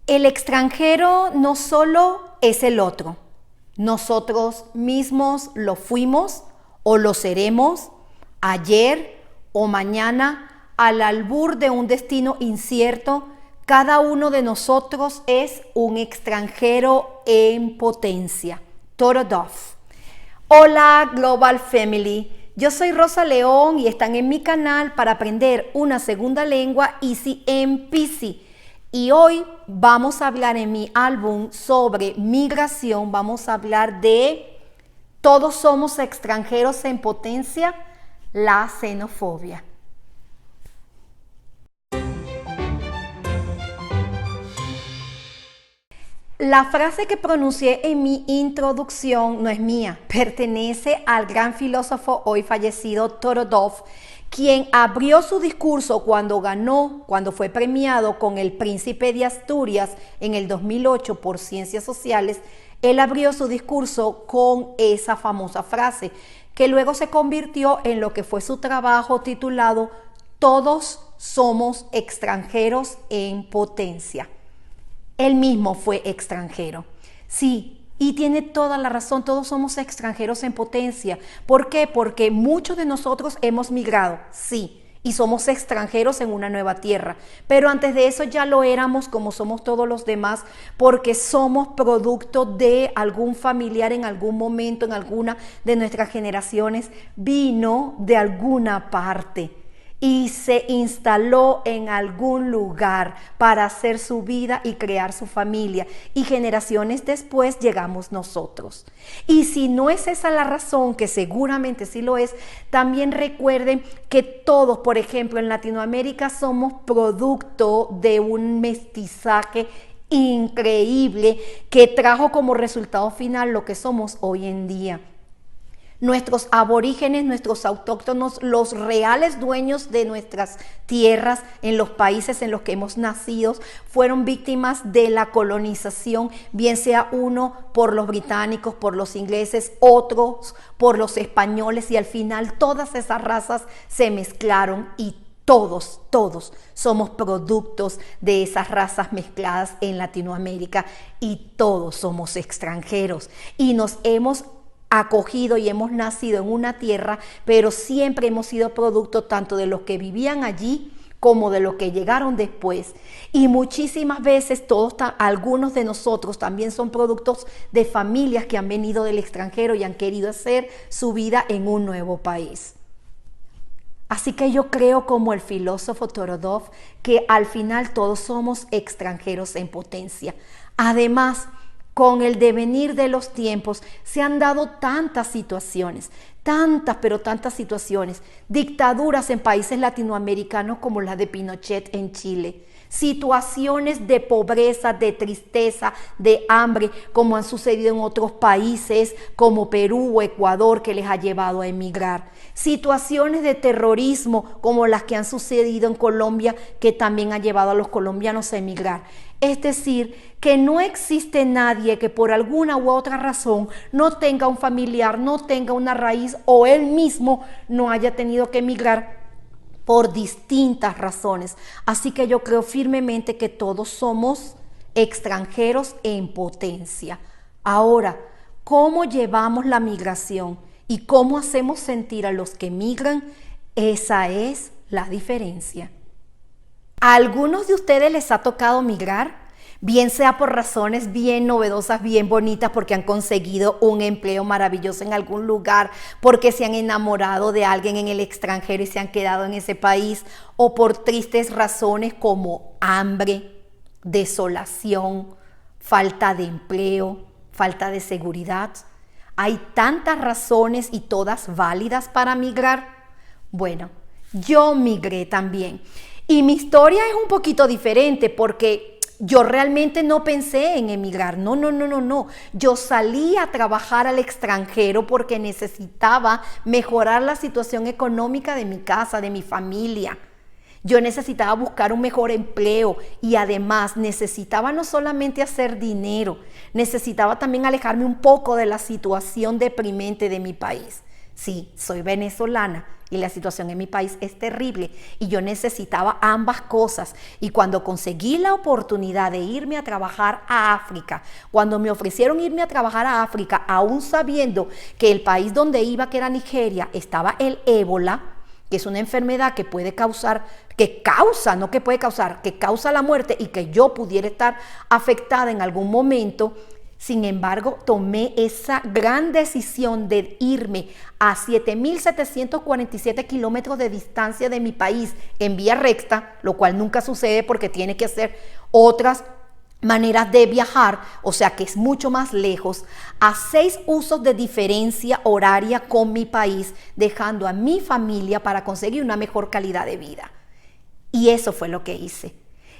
El extranjero no solo es el otro, nosotros mismos lo fuimos o lo seremos ayer o mañana al albur de un destino incierto. Cada uno de nosotros es un extranjero en potencia. Torodov. Hola Global Family, yo soy Rosa León y están en mi canal para aprender una segunda lengua Easy and Peasy. Y hoy vamos a hablar en mi álbum sobre migración, vamos a hablar de todos somos extranjeros en potencia, la xenofobia. La frase que pronuncié en mi introducción no es mía, pertenece al gran filósofo hoy fallecido Torodov, quien abrió su discurso cuando fue premiado con el Príncipe de Asturias en el 2008 por Ciencias Sociales. Él abrió su discurso con esa famosa frase, que luego se convirtió en lo que fue su trabajo titulado Todos somos extranjeros en potencia. Él mismo fue extranjero. Sí, y tiene toda la razón, todos somos extranjeros en potencia. ¿Por qué? Porque muchos de nosotros hemos migrado, sí, y somos extranjeros en una nueva tierra. Pero antes de eso ya lo éramos como somos todos los demás, porque somos producto de algún familiar en algún momento, en alguna de nuestras generaciones, vino de alguna parte y se instaló en algún lugar para hacer su vida y crear su familia. Y generaciones después llegamos nosotros. Y si no es esa la razón, que seguramente sí lo es, también recuerden que todos, por ejemplo, en Latinoamérica somos producto de un mestizaje increíble que trajo como resultado final lo que somos hoy en día. Nuestros aborígenes, nuestros autóctonos, los reales dueños de nuestras tierras en los países en los que hemos nacido, fueron víctimas de la colonización, bien sea uno por los británicos, por los ingleses, otros por los españoles, y al final todas esas razas se mezclaron y todos somos productos de esas razas mezcladas en Latinoamérica y todos somos extranjeros y nos hemos acogido y hemos nacido en una tierra, pero siempre hemos sido producto tanto de los que vivían allí como de los que llegaron después. Y muchísimas veces algunos de nosotros también son productos de familias que han venido del extranjero y han querido hacer su vida en un nuevo país. Así que yo creo, como el filósofo Torodov, que al final todos somos extranjeros en potencia. Además, con el devenir de los tiempos se han dado tantas situaciones, pero tantas situaciones, dictaduras en países latinoamericanos como la de Pinochet en Chile, situaciones de pobreza, de tristeza, de hambre, como han sucedido en otros países como Perú o Ecuador, que les ha llevado a emigrar, situaciones de terrorismo como las que han sucedido en Colombia, que también ha llevado a los colombianos a emigrar. Es decir, que no existe nadie que por alguna u otra razón no tenga un familiar, no tenga una raíz, o él mismo no haya tenido que emigrar por distintas razones. Así que yo creo firmemente que todos somos extranjeros en potencia. Ahora, ¿cómo llevamos la migración y cómo hacemos sentir a los que migran? Esa es la diferencia. ¿A algunos de ustedes les ha tocado migrar? Bien sea por razones bien novedosas, bien bonitas, porque han conseguido un empleo maravilloso en algún lugar, porque se han enamorado de alguien en el extranjero y se han quedado en ese país, o por tristes razones como hambre, desolación, falta de empleo, falta de seguridad. Hay tantas razones y todas válidas para migrar. Bueno, yo migré también. Y mi historia es un poquito diferente porque yo realmente no pensé en emigrar. No. Yo salí a trabajar al extranjero porque necesitaba mejorar la situación económica de mi casa, de mi familia. Yo necesitaba buscar un mejor empleo y además necesitaba no solamente hacer dinero, necesitaba también alejarme un poco de la situación deprimente de mi país. Sí, soy venezolana y la situación en mi país es terrible y yo necesitaba ambas cosas. Y cuando conseguí la oportunidad de irme a trabajar a África, cuando me ofrecieron irme a trabajar a África, aún sabiendo que el país donde iba, que era Nigeria, estaba el ébola, que es una enfermedad que puede causar, que causa, no que puede causar, que causa la muerte y que yo pudiera estar afectada en algún momento. Sin embargo, tomé esa gran decisión de irme a 7.747 kilómetros de distancia de mi país en vía recta, lo cual nunca sucede porque tiene que hacer otras maneras de viajar, o sea que es mucho más lejos, a 6 usos de diferencia horaria con mi país, dejando a mi familia para conseguir una mejor calidad de vida. Y eso fue lo que hice.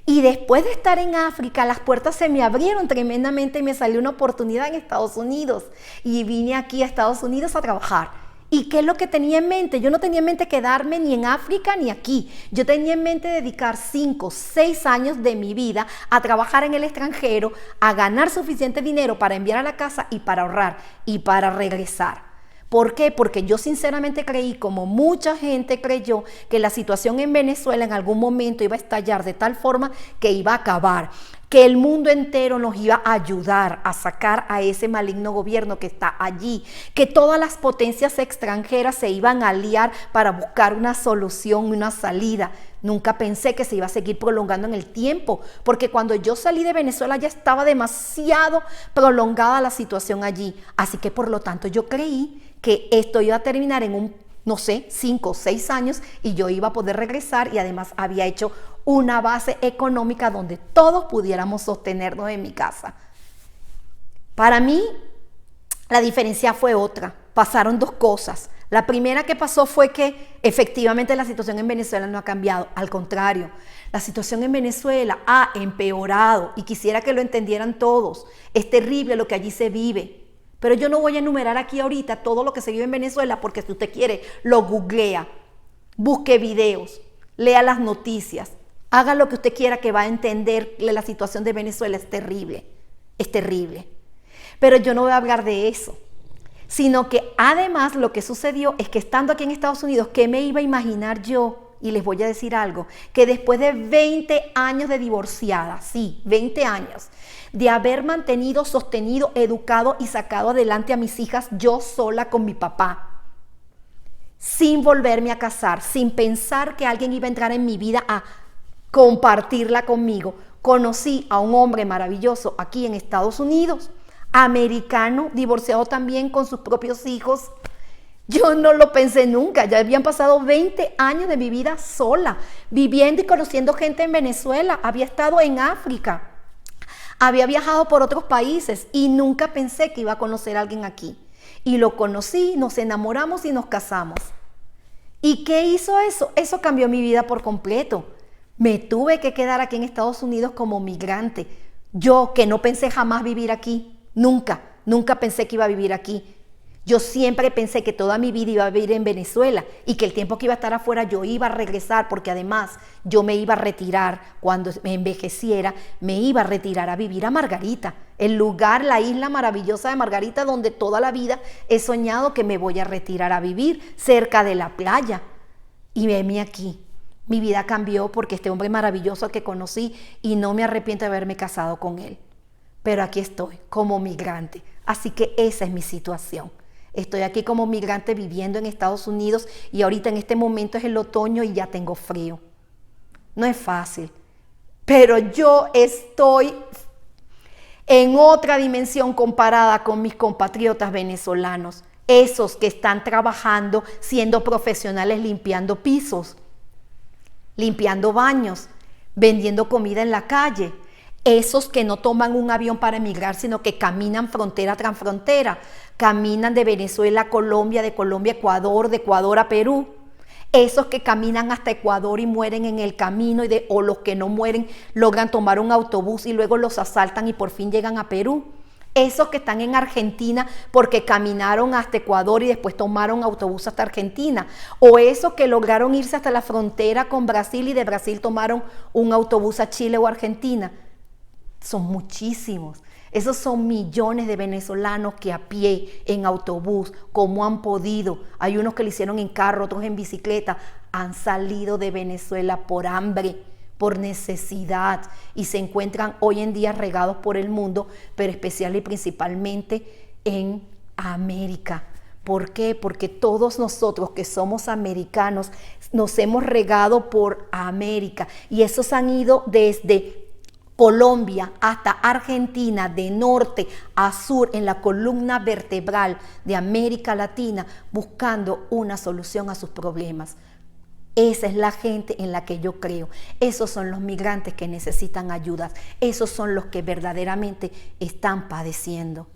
Y después de estar en África, las puertas se me abrieron tremendamente y me salió una oportunidad en Estados Unidos. Y vine aquí a Estados Unidos a trabajar. ¿Y qué es lo que tenía en mente? Yo no tenía en mente quedarme ni en África ni aquí. Yo tenía en mente dedicar 5, 6 años de mi vida a trabajar en el extranjero, a ganar suficiente dinero para enviar a la casa y para ahorrar y para regresar. ¿Por qué? Porque yo sinceramente creí, como mucha gente creyó, que la situación en Venezuela en algún momento iba a estallar de tal forma que iba a acabar, que el mundo entero nos iba a ayudar a sacar a ese maligno gobierno que está allí, que todas las potencias extranjeras se iban a aliar para buscar una solución, una salida. Nunca pensé que se iba a seguir prolongando en el tiempo, porque cuando yo salí de Venezuela ya estaba demasiado prolongada la situación allí. Así que por lo tanto yo creí que esto iba a terminar en no sé, 5 o 6 años y yo iba a poder regresar y además había hecho una base económica donde todos pudiéramos sostenernos en mi casa. Para mí, la diferencia fue otra. Pasaron 2 cosas. La primera que pasó fue que efectivamente la situación en Venezuela no ha cambiado. Al contrario, la situación en Venezuela ha empeorado y quisiera que lo entendieran todos. Es terrible lo que allí se vive. Pero yo no voy a enumerar aquí ahorita todo lo que se vive en Venezuela porque si usted quiere, lo googlea, busque videos, lea las noticias, haga lo que usted quiera que va a entender la situación de Venezuela. Es terrible, es terrible. Pero yo no voy a hablar de eso, sino que además lo que sucedió es que estando aquí en Estados Unidos, ¿qué me iba a imaginar yo? Y les voy a decir algo, que después de 20 años de divorciada, sí, 20 años, de haber mantenido, sostenido, educado y sacado adelante a mis hijas yo sola con mi papá, sin volverme a casar, sin pensar que alguien iba a entrar en mi vida a compartirla conmigo, conocí a un hombre maravilloso aquí en Estados Unidos, americano, divorciado también con sus propios hijos. Yo no lo pensé nunca, ya habían pasado 20 años de mi vida sola, viviendo y conociendo gente en Venezuela, había estado en África, había viajado por otros países y nunca pensé que iba a conocer a alguien aquí. Y lo conocí, nos enamoramos y nos casamos. ¿Y qué hizo eso? Eso cambió mi vida por completo. Me tuve que quedar aquí en Estados Unidos como migrante. Yo que no pensé jamás vivir aquí, nunca pensé que iba a vivir aquí. Yo siempre pensé que toda mi vida iba a vivir en Venezuela y que el tiempo que iba a estar afuera yo iba a regresar porque además yo me iba a retirar cuando me envejeciera, me iba a retirar a vivir a Margarita, el lugar, la isla maravillosa de Margarita donde toda la vida he soñado que me voy a retirar a vivir cerca de la playa. Y venme aquí. Mi vida cambió porque este hombre maravilloso que conocí y no me arrepiento de haberme casado con él. Pero aquí estoy como migrante, así que esa es mi situación. Estoy aquí como migrante viviendo en Estados Unidos y ahorita en este momento es el otoño y ya tengo frío. No es fácil, pero yo estoy en otra dimensión comparada con mis compatriotas venezolanos, esos que están trabajando siendo profesionales limpiando pisos, limpiando baños, vendiendo comida en la calle. Esos que no toman un avión para emigrar, sino que caminan frontera tras frontera, caminan de Venezuela a Colombia, de Colombia a Ecuador, de Ecuador a Perú. Esos que caminan hasta Ecuador y mueren en el camino, o los que no mueren logran tomar un autobús y luego los asaltan y por fin llegan a Perú. Esos que están en Argentina porque caminaron hasta Ecuador y después tomaron autobús hasta Argentina. O esos que lograron irse hasta la frontera con Brasil y de Brasil tomaron un autobús a Chile o Argentina. Son muchísimos. Esos son millones de venezolanos que a pie, en autobús, como han podido, hay unos que lo hicieron en carro, otros en bicicleta, han salido de Venezuela por hambre, por necesidad, y se encuentran hoy en día regados por el mundo, pero especial y principalmente en América. ¿Por qué? Porque todos nosotros que somos americanos nos hemos regado por América, y esos han ido desde Colombia hasta Argentina, de norte a sur, en la columna vertebral de América Latina, buscando una solución a sus problemas. Esa es la gente en la que yo creo. Esos son los migrantes que necesitan ayuda. Esos son los que verdaderamente están padeciendo.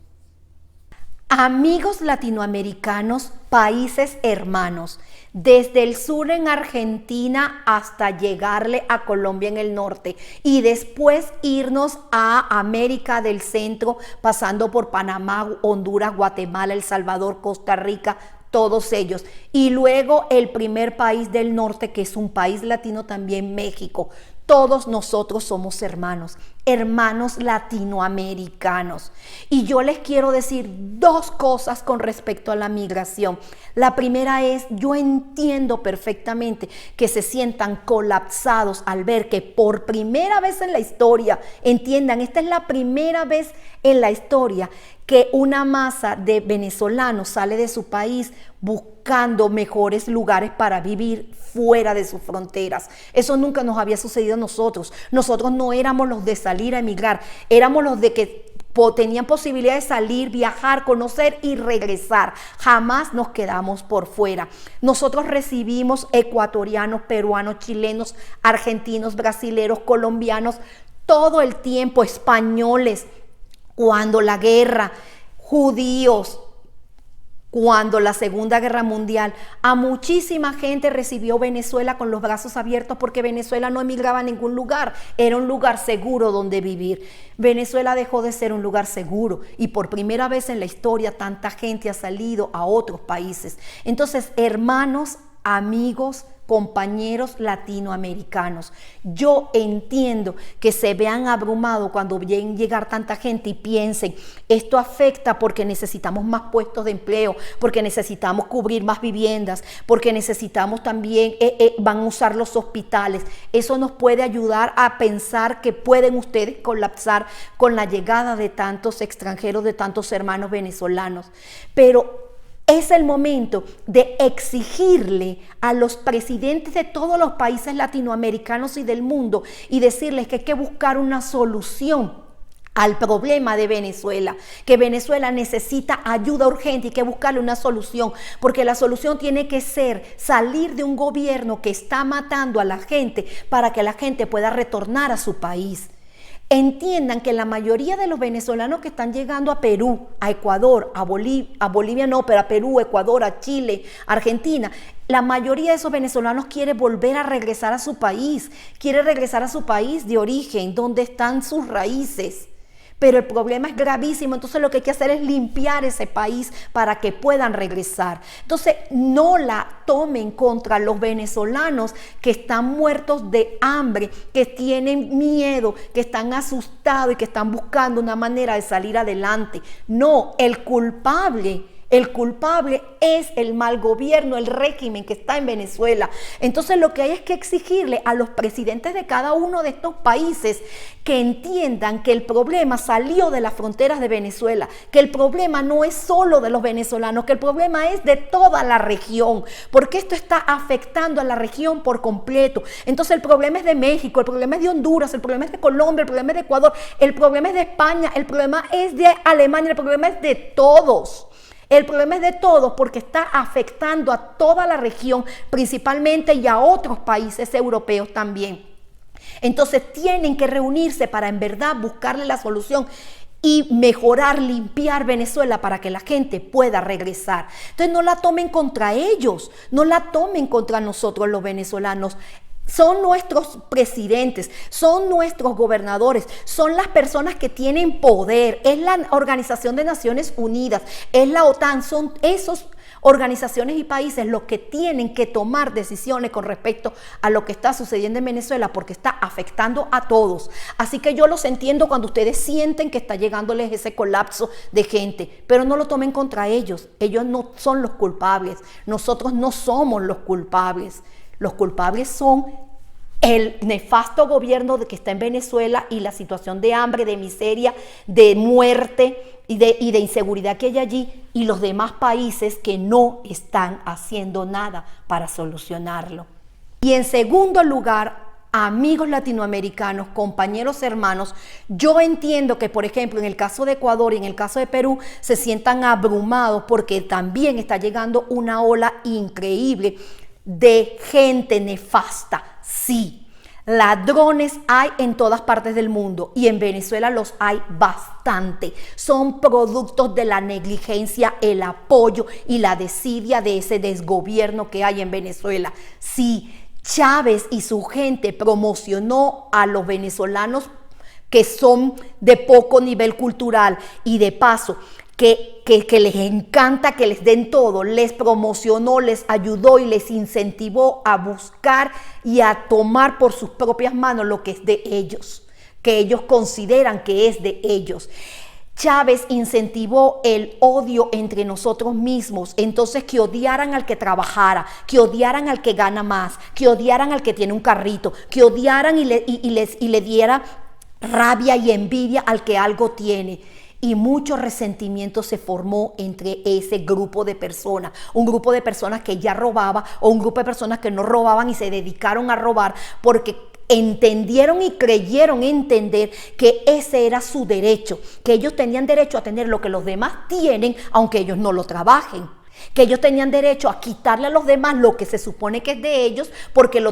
Amigos latinoamericanos, países hermanos, desde el sur en Argentina hasta llegarle a Colombia en el norte y después irnos a América del Centro, pasando por Panamá, Honduras, Guatemala, El Salvador, Costa Rica, todos ellos. Y luego el primer país del norte, que es un país latino también, México. Todos nosotros somos hermanos, hermanos latinoamericanos. Y yo les quiero decir dos cosas con respecto a la migración. La primera es, yo entiendo perfectamente que se sientan colapsados al ver que por primera vez en la historia, entiendan, esta es la primera vez en la historia que una masa de venezolanos sale de su país buscando mejores lugares para vivir fuera de sus fronteras. Eso nunca nos había sucedido a nosotros. Nosotros no éramos los de salir a emigrar, éramos los de que tenían posibilidad de salir, viajar, conocer y regresar. Jamás nos quedamos por fuera. Nosotros recibimos ecuatorianos, peruanos, chilenos, argentinos, brasileros, colombianos, todo el tiempo, españoles, cuando la guerra, judíos, cuando la Segunda Guerra Mundial, a muchísima gente recibió Venezuela con los brazos abiertos, porque Venezuela no emigraba a ningún lugar, era un lugar seguro donde vivir. Venezuela dejó de ser un lugar seguro y por primera vez en la historia tanta gente ha salido a otros países. Entonces, hermanos, amigos, compañeros latinoamericanos, yo entiendo que se vean abrumados cuando ven llegar tanta gente y piensen, esto afecta porque necesitamos más puestos de empleo, porque necesitamos cubrir más viviendas, porque necesitamos también, van a usar los hospitales. Eso nos puede ayudar a pensar que pueden ustedes colapsar con la llegada de tantos extranjeros, de tantos hermanos venezolanos. Pero es el momento de exigirle a los presidentes de todos los países latinoamericanos y del mundo y decirles que hay que buscar una solución al problema de Venezuela, que Venezuela necesita ayuda urgente y que buscarle una solución, porque la solución tiene que ser salir de un gobierno que está matando a la gente para que la gente pueda retornar a su país. Entiendan que la mayoría de los venezolanos que están llegando a Perú, a Ecuador, a Bolivia no, pero a Perú, Ecuador, a Chile, Argentina, la mayoría de esos venezolanos quiere volver a regresar a su país, quiere regresar a su país de origen, donde están sus raíces. Pero el problema es gravísimo, entonces lo que hay que hacer es limpiar ese país para que puedan regresar. Entonces no la tomen contra los venezolanos que están muertos de hambre, que tienen miedo, que están asustados y que están buscando una manera de salir adelante. No, el culpable es el mal gobierno, el régimen que está en Venezuela. Entonces lo que hay es que exigirle a los presidentes de cada uno de estos países que entiendan que el problema salió de las fronteras de Venezuela, que el problema no es solo de los venezolanos, que el problema es de toda la región, porque esto está afectando a la región por completo. Entonces el problema es de México, el problema es de Honduras, el problema es de Colombia, el problema es de Ecuador, el problema es de España, el problema es de Alemania, el problema es de todos. El problema es de todos porque está afectando a toda la región principalmente y a otros países europeos también. Entonces tienen que reunirse para en verdad buscarle la solución y mejorar, limpiar Venezuela para que la gente pueda regresar. Entonces no la tomen contra ellos, no la tomen contra nosotros los venezolanos. Son nuestros presidentes, son nuestros gobernadores, son las personas que tienen poder, es la Organización de Naciones Unidas, es la OTAN, son esos organizaciones y países los que tienen que tomar decisiones con respecto a lo que está sucediendo en Venezuela, porque está afectando a todos. Así que yo los entiendo cuando ustedes sienten que está llegándoles ese colapso de gente, pero no lo tomen contra ellos. Ellos no son los culpables. Nosotros no somos los culpables. Los culpables son el nefasto gobierno que está en Venezuela y la situación de hambre, de miseria, de muerte y de inseguridad que hay allí, y los demás países que no están haciendo nada para solucionarlo. Y en segundo lugar, amigos latinoamericanos, compañeros, hermanos, yo entiendo que, por ejemplo, en el caso de Ecuador y en el caso de Perú, se sientan abrumados porque también está llegando una ola increíble de gente nefasta. Sí, ladrones hay en todas partes del mundo y en Venezuela los hay bastante. Son productos de la negligencia, el apoyo y la desidia de ese desgobierno que hay en Venezuela. Sí, Chávez y su gente promocionó a los venezolanos que son de poco nivel cultural y de paso que les encanta que les den todo, les promocionó, les ayudó y les incentivó a buscar y a tomar por sus propias manos lo que es de ellos, que ellos consideran que es de ellos. Chávez incentivó el odio entre nosotros mismos, entonces que odiaran al que trabajara, que odiaran al que gana más, que odiaran al que tiene un carrito, que odiaran y le diera rabia y envidia al que algo tiene. Y mucho resentimiento se formó entre ese grupo de personas, un grupo de personas que ya robaba o un grupo de personas que no robaban y se dedicaron a robar porque entendieron y creyeron entender que ese era su derecho, que ellos tenían derecho a tener lo que los demás tienen aunque ellos no lo trabajen, que ellos tenían derecho a quitarle a los demás lo que se supone que es de ellos porque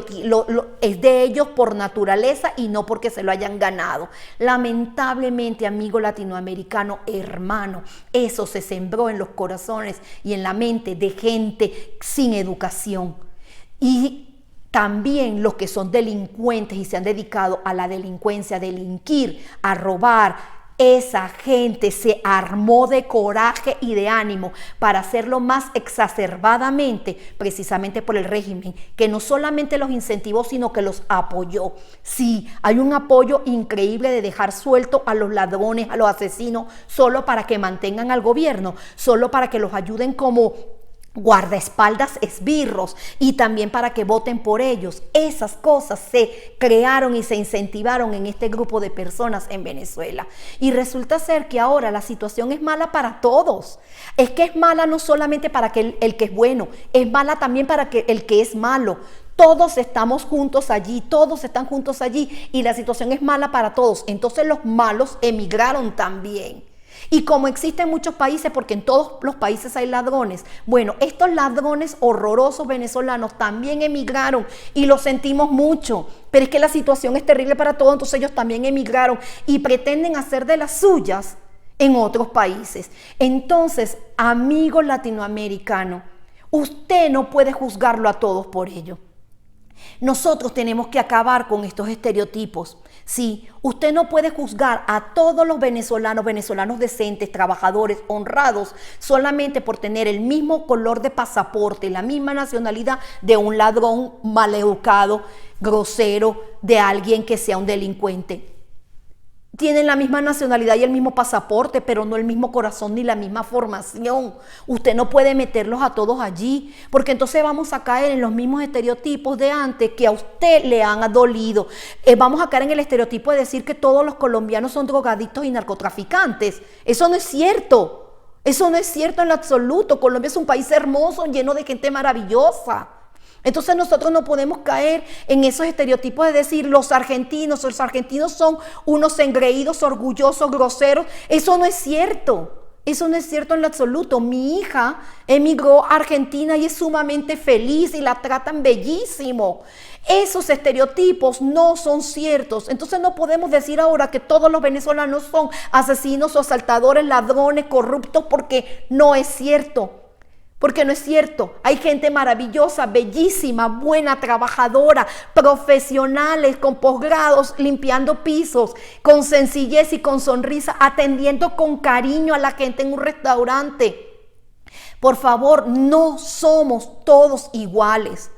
es de ellos por naturaleza y no porque se lo hayan ganado. Lamentablemente, amigo latinoamericano, hermano, eso se sembró en los corazones y en la mente de gente sin educación. Y también los que son delincuentes y se han dedicado a la delincuencia, a delinquir, a robar, esa gente se armó de coraje y de ánimo para hacerlo más exacerbadamente, precisamente por el régimen, que no solamente los incentivó, sino que los apoyó. Sí, hay un apoyo increíble de dejar suelto a los ladrones, a los asesinos, solo para que mantengan al gobierno, solo para que los ayuden como guardaespaldas esbirros y también para que voten por ellos. Esas cosas se crearon y se incentivaron en este grupo de personas en Venezuela. Y resulta ser que ahora la situación es mala para todos. Es que es mala no solamente para el que es bueno, es mala también para el que es malo. Todos estamos juntos allí, todos están juntos allí y la situación es mala para todos. Entonces los malos emigraron también. Y como existen muchos países, porque en todos los países hay ladrones, bueno, estos ladrones horrorosos venezolanos también emigraron y lo sentimos mucho, pero es que la situación es terrible para todos, entonces ellos también emigraron y pretenden hacer de las suyas en otros países. Entonces, amigo latinoamericano, usted no puede juzgarlo a todos por ello. Nosotros tenemos que acabar con estos estereotipos. Sí, usted no puede juzgar a todos los venezolanos decentes, trabajadores, honrados, solamente por tener el mismo color de pasaporte, la misma nacionalidad de un ladrón maleducado, grosero, de alguien que sea un delincuente. Tienen la misma nacionalidad y el mismo pasaporte, pero no el mismo corazón ni la misma formación. Usted no puede meterlos a todos allí, porque entonces vamos a caer en los mismos estereotipos de antes que a usted le han dolido. Vamos a caer en el estereotipo de decir que todos los colombianos son drogadictos y narcotraficantes. Eso no es cierto. Eso no es cierto en lo absoluto. Colombia es un país hermoso, lleno de gente maravillosa. Entonces nosotros no podemos caer en esos estereotipos de decir los argentinos son unos engreídos, orgullosos, groseros. Eso no es cierto. Eso no es cierto en lo absoluto. Mi hija emigró a Argentina y es sumamente feliz y la tratan bellísimo. Esos estereotipos no son ciertos. Entonces no podemos decir ahora que todos los venezolanos son asesinos o asaltadores, ladrones, corruptos, porque no es cierto. Porque no es cierto. Hay gente maravillosa, bellísima, buena, trabajadora, profesionales con posgrados, limpiando pisos, con sencillez y con sonrisa, atendiendo con cariño a la gente en un restaurante. Por favor, no somos todos iguales.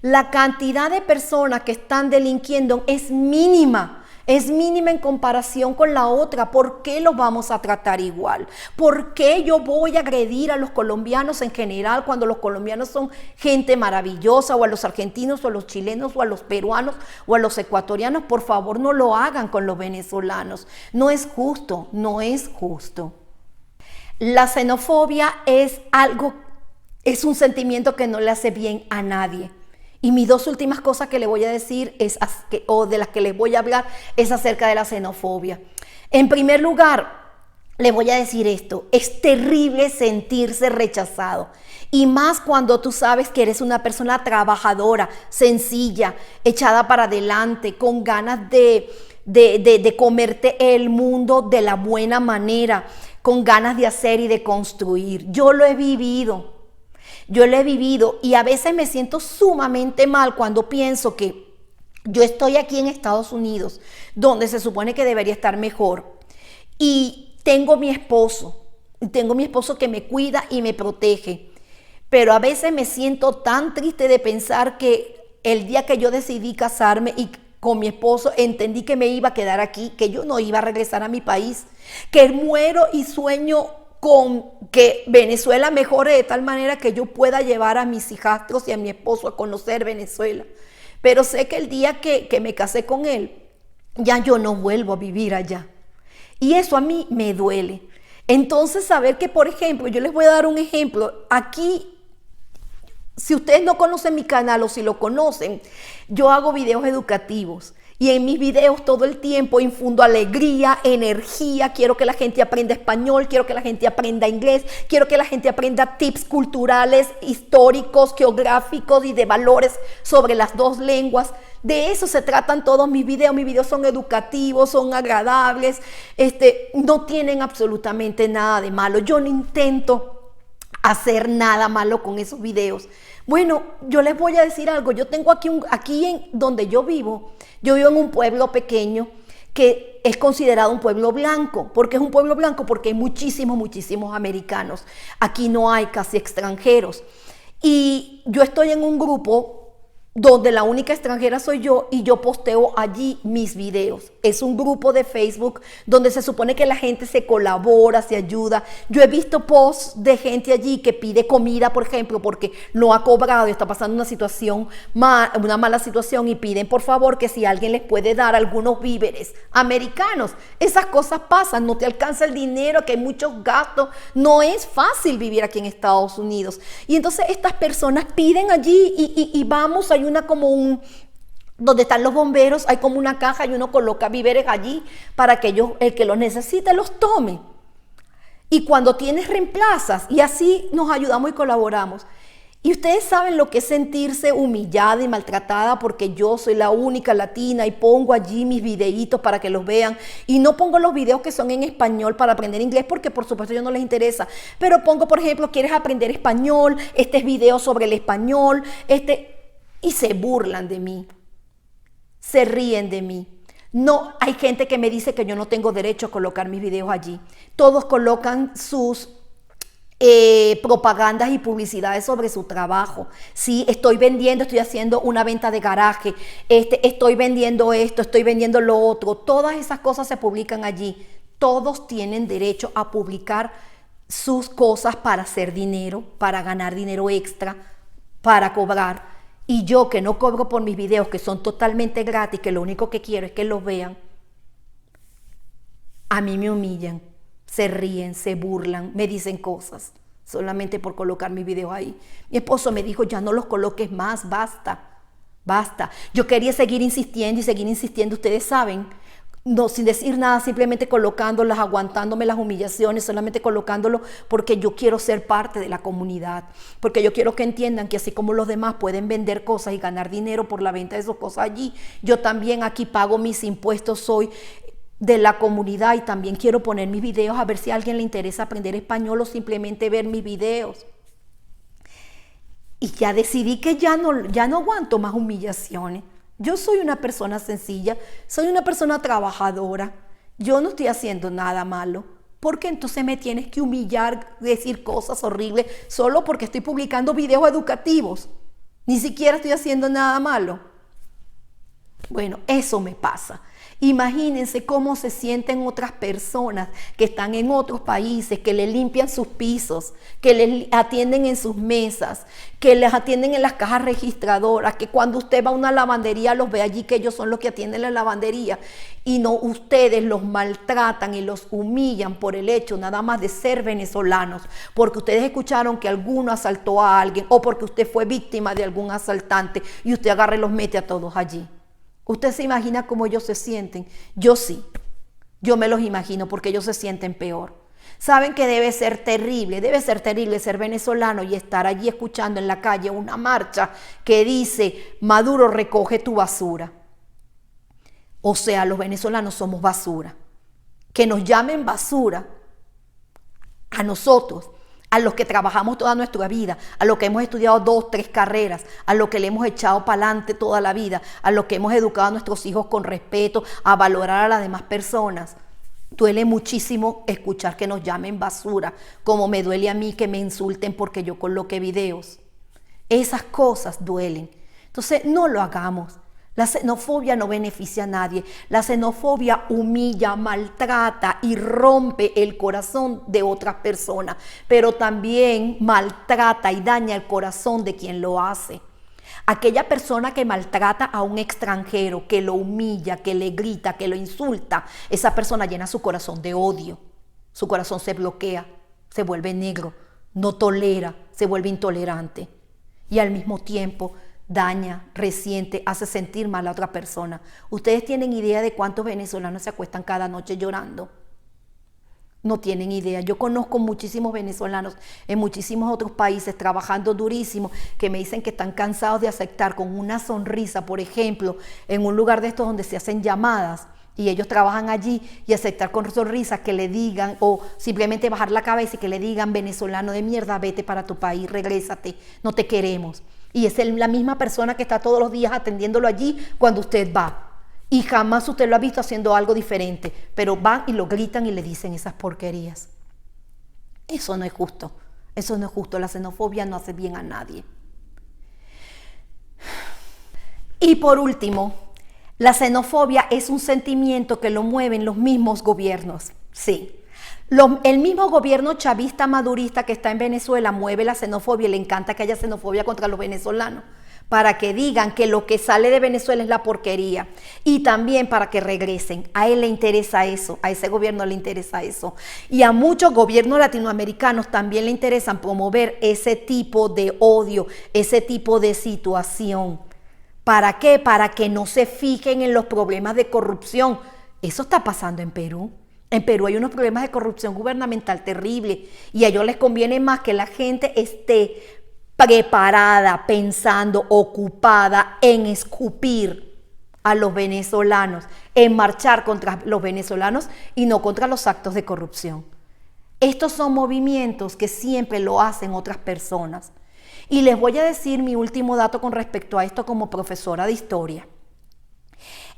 La cantidad de personas que están delinquiendo es mínima. Es mínima en comparación con la otra. ¿Por qué los vamos a tratar igual? ¿Por qué yo voy a agredir a los colombianos en general cuando los colombianos son gente maravillosa, o a los argentinos o a los chilenos o a los peruanos o a los ecuatorianos? Por favor, no lo hagan con los venezolanos. No es justo, no es justo. La xenofobia es un sentimiento que no le hace bien a nadie. Y mis dos últimas cosas que le voy a decir o de las que les voy a hablar es acerca de la xenofobia. En primer lugar, le voy a decir esto: es terrible sentirse rechazado. Y más cuando tú sabes que eres una persona trabajadora, sencilla, echada para adelante, con ganas de comerte el mundo de la buena manera, con ganas de hacer y de construir. Yo lo he vivido y a veces me siento sumamente mal cuando pienso que yo estoy aquí en Estados Unidos, donde se supone que debería estar mejor, y tengo mi esposo que me cuida y me protege, pero a veces me siento tan triste de pensar que el día que yo decidí casarme y con mi esposo entendí que me iba a quedar aquí, que yo no iba a regresar a mi país, que muero y sueño con que Venezuela mejore de tal manera que yo pueda llevar a mis hijastros y a mi esposo a conocer Venezuela. Pero sé que el día que me casé con él, ya yo no vuelvo a vivir allá. Y eso a mí me duele. Entonces, saber que, por ejemplo, yo les voy a dar un ejemplo. Aquí, si ustedes no conocen mi canal o si lo conocen, yo hago videos educativos. Y en mis videos todo el tiempo infundo alegría, energía, quiero que la gente aprenda español, quiero que la gente aprenda inglés, quiero que la gente aprenda tips culturales, históricos, geográficos y de valores sobre las dos lenguas. De eso se tratan todos mis videos son educativos, son agradables, no tienen absolutamente nada de malo. Yo no intento hacer nada malo con esos videos. Bueno, yo les voy a decir algo. Yo tengo aquí en donde yo vivo en un pueblo pequeño que es considerado un pueblo blanco. ¿Por qué es un pueblo blanco? Porque hay muchísimos americanos. Aquí no hay casi extranjeros. Y yo estoy en un grupo donde la única extranjera soy yo y yo posteo allí mis videos. Es un grupo de Facebook donde se supone que la gente se colabora, se ayuda. Yo he visto posts de gente allí que pide comida, por ejemplo, porque no ha cobrado y está pasando una mala situación, y piden por favor que si alguien les puede dar algunos víveres americanos. Esas cosas pasan, no te alcanza el dinero, que hay muchos gastos. No es fácil vivir aquí en Estados Unidos. Y entonces estas personas piden allí y vamos, hay donde están los bomberos, hay como una caja y uno coloca víveres allí para que el que los necesite los tome. Y cuando tienes, reemplazas, y así nos ayudamos y colaboramos. Y ustedes saben lo que es sentirse humillada y maltratada porque yo soy la única latina y pongo allí mis videitos para que los vean. Y no pongo los videos que son en español para aprender inglés porque por supuesto a ellos no les interesa. Pero pongo, por ejemplo, ¿quieres aprender español? Este es video sobre el español. Y se burlan de mí, se ríen de mí. No, hay gente que me dice que yo no tengo derecho a colocar mis videos allí. Todos colocan sus propagandas y publicidades sobre su trabajo. Sí, estoy haciendo una venta de garaje, estoy vendiendo esto, estoy vendiendo lo otro. Todas esas cosas se publican allí. Todos tienen derecho a publicar sus cosas para hacer dinero, para ganar dinero extra, para cobrar. Y yo, que no cobro por mis videos, que son totalmente gratis, que lo único que quiero es que los vean, a mí me humillan, se ríen, se burlan, me dicen cosas solamente por colocar mis videos ahí. Mi esposo me dijo: ya no los coloques más, basta. Yo quería seguir insistiendo, ustedes saben, no, sin decir nada, simplemente colocándolas, aguantándome las humillaciones, solamente colocándolo porque yo quiero ser parte de la comunidad, porque yo quiero que entiendan que así como los demás pueden vender cosas y ganar dinero por la venta de esas cosas allí, yo también aquí pago mis impuestos, soy de la comunidad y también quiero poner mis videos a ver si a alguien le interesa aprender español o simplemente ver mis videos. Y ya decidí que ya no aguanto más humillaciones. Yo soy una persona sencilla, soy una persona trabajadora. Yo no estoy haciendo nada malo. ¿Por qué entonces me tienes que humillar, decir cosas horribles solo porque estoy publicando videos educativos? Ni siquiera estoy haciendo nada malo. Bueno, eso me pasa. Imagínense cómo se sienten otras personas que están en otros países, que les limpian sus pisos, que les atienden en sus mesas, que les atienden en las cajas registradoras, que cuando usted va a una lavandería los ve allí, que ellos son los que atienden la lavandería, y no ustedes los maltratan y los humillan por el hecho nada más de ser venezolanos, porque ustedes escucharon que alguno asaltó a alguien o porque usted fue víctima de algún asaltante y usted agarra y los mete a todos allí. ¿Usted se imagina cómo ellos se sienten? Yo sí, yo me los imagino porque ellos se sienten peor. Saben que debe ser terrible ser venezolano y estar allí escuchando en la calle una marcha que dice, Maduro, recoge tu basura. O sea, los venezolanos somos basura. Que nos llamen basura a nosotros, a los que trabajamos toda nuestra vida, a los que hemos estudiado 2, 3 carreras, a los que le hemos echado para adelante toda la vida, a los que hemos educado a nuestros hijos con respeto, a valorar a las demás personas. Duele muchísimo escuchar que nos llamen basura, como me duele a mí que me insulten porque yo coloqué videos. Esas cosas duelen. Entonces, no lo hagamos. La xenofobia no beneficia a nadie. La xenofobia humilla, maltrata y rompe el corazón de otras personas, pero también maltrata y daña el corazón de quien lo hace. Aquella persona que maltrata a un extranjero, que lo humilla, que le grita, que lo insulta, esa persona llena su corazón de odio. Su corazón se bloquea, se vuelve negro, no tolera, se vuelve intolerante. Y al mismo tiempo daña, resiente, hace sentir mal a otra persona. ¿Ustedes tienen idea de cuántos venezolanos se acuestan cada noche llorando? No tienen idea. Yo conozco muchísimos venezolanos en muchísimos otros países trabajando durísimo que me dicen que están cansados de aceptar con una sonrisa, por ejemplo, en un lugar de estos donde se hacen llamadas y ellos trabajan allí y aceptar con sonrisas que le digan o simplemente bajar la cabeza y que le digan, venezolano de mierda, vete para tu país, regrésate, no te queremos. Y es la misma persona que está todos los días atendiéndolo allí cuando usted va. Y jamás usted lo ha visto haciendo algo diferente, pero van y lo gritan y le dicen esas porquerías. Eso no es justo, eso no es justo. La xenofobia no hace bien a nadie. Y por último, la xenofobia es un sentimiento que lo mueven los mismos gobiernos. Sí. El mismo gobierno chavista madurista que está en Venezuela mueve la xenofobia y le encanta que haya xenofobia contra los venezolanos, para que digan que lo que sale de Venezuela es la porquería y también para que regresen. A él le interesa eso, a ese gobierno le interesa eso. Y a muchos gobiernos latinoamericanos también le interesan promover ese tipo de odio, ese tipo de situación. ¿Para qué? Para que no se fijen en los problemas de corrupción. Eso está pasando en Perú. En Perú hay unos problemas de corrupción gubernamental terribles y a ellos les conviene más que la gente esté preparada, pensando, ocupada en escupir a los venezolanos, en marchar contra los venezolanos y no contra los actos de corrupción. Estos son movimientos que siempre lo hacen otras personas. Y les voy a decir mi último dato con respecto a esto como profesora de historia.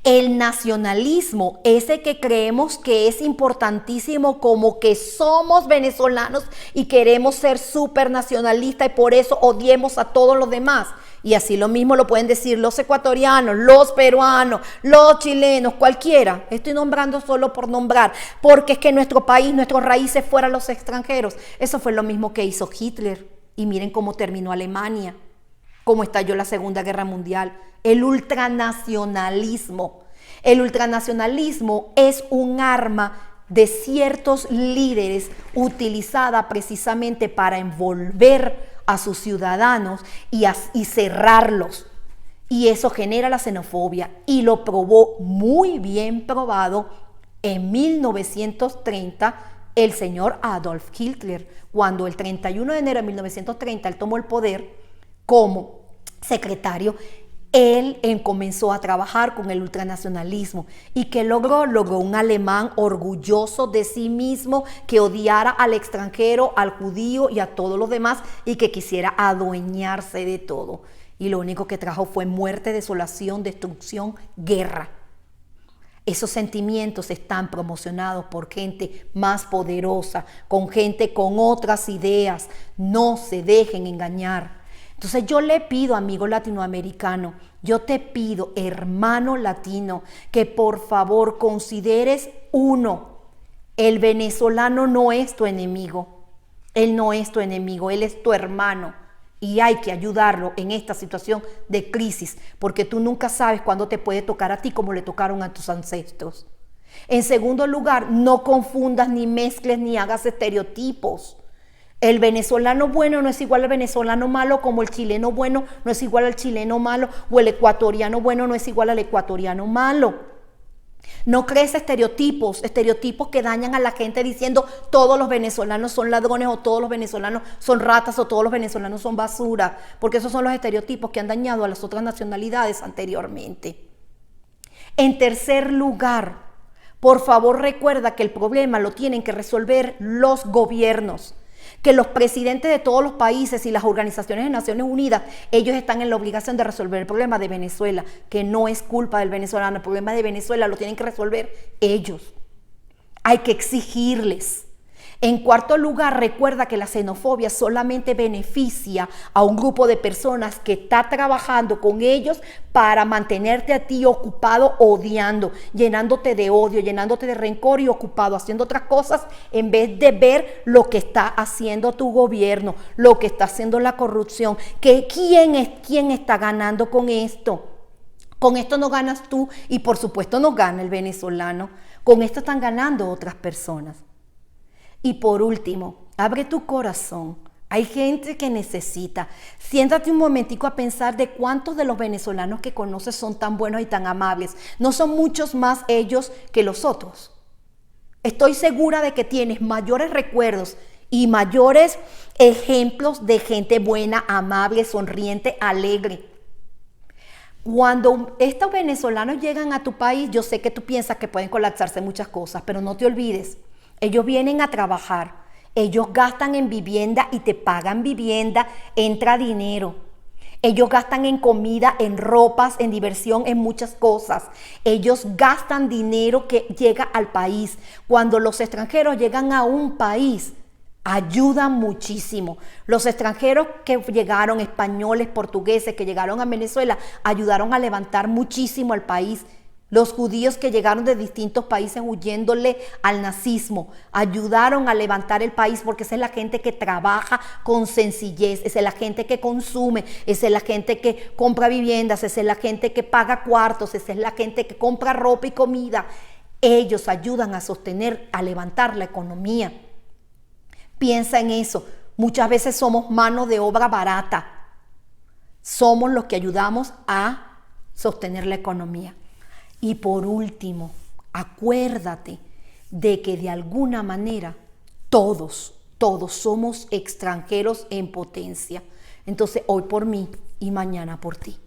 El nacionalismo, ese que creemos que es importantísimo, como que somos venezolanos y queremos ser súper nacionalistas y por eso odiemos a todos los demás. Y así lo mismo lo pueden decir los ecuatorianos, los peruanos, los chilenos, cualquiera. Estoy nombrando solo por nombrar, porque es que nuestro país, nuestras raíces fueran los extranjeros. Eso fue lo mismo que hizo Hitler. Y miren cómo terminó Alemania, cómo estalló la Segunda Guerra Mundial. El ultranacionalismo. El ultranacionalismo es un arma de ciertos líderes utilizada precisamente para envolver a sus ciudadanos y cerrarlos. Y eso genera la xenofobia y lo probó muy bien probado en 1930 el señor Adolf Hitler, cuando el 31 de enero de 1930 él tomó el poder como secretario. Él comenzó a trabajar con el ultranacionalismo y que logró un alemán orgulloso de sí mismo, que odiara al extranjero, al judío y a todos los demás y que quisiera adueñarse de todo. Y lo único que trajo fue muerte, desolación, destrucción, guerra. Esos sentimientos están promocionados por gente más poderosa, con gente con otras ideas. No se dejen engañar. Entonces yo le pido, amigo latinoamericano, yo te pido, hermano latino, que por favor consideres uno, el venezolano no es tu enemigo. Él no es tu enemigo, él es tu hermano. Y hay que ayudarlo en esta situación de crisis, porque tú nunca sabes cuándo te puede tocar a ti como le tocaron a tus ancestros. En segundo lugar, no confundas ni mezcles ni hagas estereotipos. El venezolano bueno no es igual al venezolano malo, como el chileno bueno no es igual al chileno malo, o el ecuatoriano bueno no es igual al ecuatoriano malo. No crees estereotipos que dañan a la gente diciendo todos los venezolanos son ladrones o todos los venezolanos son ratas o todos los venezolanos son basura, porque esos son los estereotipos que han dañado a las otras nacionalidades anteriormente. En tercer lugar, por favor recuerda que el problema lo tienen que resolver los gobiernos, que los presidentes de todos los países y las organizaciones de Naciones Unidas, ellos están en la obligación de resolver el problema de Venezuela, que no es culpa del venezolano, el problema de Venezuela lo tienen que resolver ellos. Hay que exigirles. En cuarto lugar, recuerda que la xenofobia solamente beneficia a un grupo de personas que está trabajando con ellos para mantenerte a ti ocupado odiando, llenándote de odio, llenándote de rencor y ocupado haciendo otras cosas en vez de ver lo que está haciendo tu gobierno, lo que está haciendo la corrupción. ¿Quién está ganando con esto? Con esto no ganas tú y por supuesto no gana el venezolano. Con esto están ganando otras personas. Y por último, abre tu corazón. Hay gente que necesita. Siéntate un momentico a pensar de cuántos de los venezolanos que conoces son tan buenos y tan amables. No son muchos más ellos que los otros. Estoy segura de que tienes mayores recuerdos y mayores ejemplos de gente buena, amable, sonriente, alegre. Cuando estos venezolanos llegan a tu país, yo sé que tú piensas que pueden colapsarse muchas cosas, pero no te olvides. Ellos vienen a trabajar, ellos gastan en vivienda y te pagan vivienda, entra dinero. Ellos gastan en comida, en ropas, en diversión, en muchas cosas. Ellos gastan dinero que llega al país. Cuando los extranjeros llegan a un país, ayudan muchísimo. Los extranjeros que llegaron, españoles, portugueses, que llegaron a Venezuela, ayudaron a levantar muchísimo al país. Los judíos que llegaron de distintos países huyéndole al nazismo, ayudaron a levantar el país porque esa es la gente que trabaja con sencillez, esa es la gente que consume, esa es la gente que compra viviendas, esa es la gente que paga cuartos, esa es la gente que compra ropa y comida. Ellos ayudan a sostener, a levantar la economía. Piensa en eso. Muchas veces somos mano de obra barata. Somos los que ayudamos a sostener la economía. Y por último, acuérdate de que de alguna manera todos somos extranjeros en potencia. Entonces hoy por mí y mañana por ti.